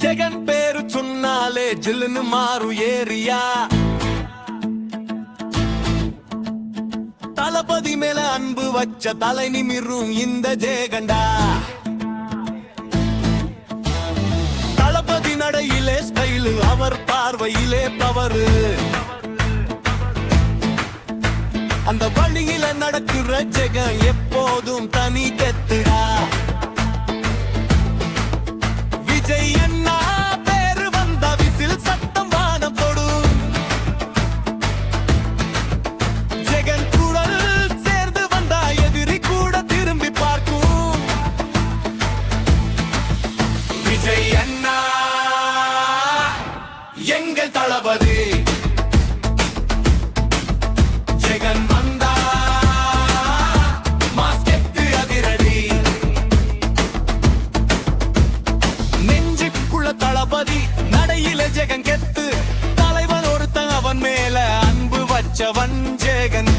ஜெகன் பேரு சொன்னாலே ஜில்லுன்னு மாறு ஏரியா. தளபதி மேல அன்பு வச்ச தலை நிமிரும் இந்த ஜெகண்டா. தளபதி நடையிலே ஸ்டைலு, அவர் பார்வையிலே பவரு. அந்த வழியில நடக்குற ஜெகன் எப்போதும் தனி கெத்துடா. விஜய் அண்ணா பேரு வந்த விசில் சத்தம் வானம் தொடும். ஜெகன் குரல் சேர்ந்து வந்தா எதிரி கூட திரும்பி பார்க்கும். விஜய் அண்ணா எங்கள் தளபதி. ஜெகன் வந்தா மாஸ்கெட்டு அதிரடி. நெஞ்சுக்குள்ள தளபதி, நடையில ஜெகன் கெத்து. தலைவன் ஒருத்தன், அவன் மேல அன்பு வச்சவன் ஜெகன்.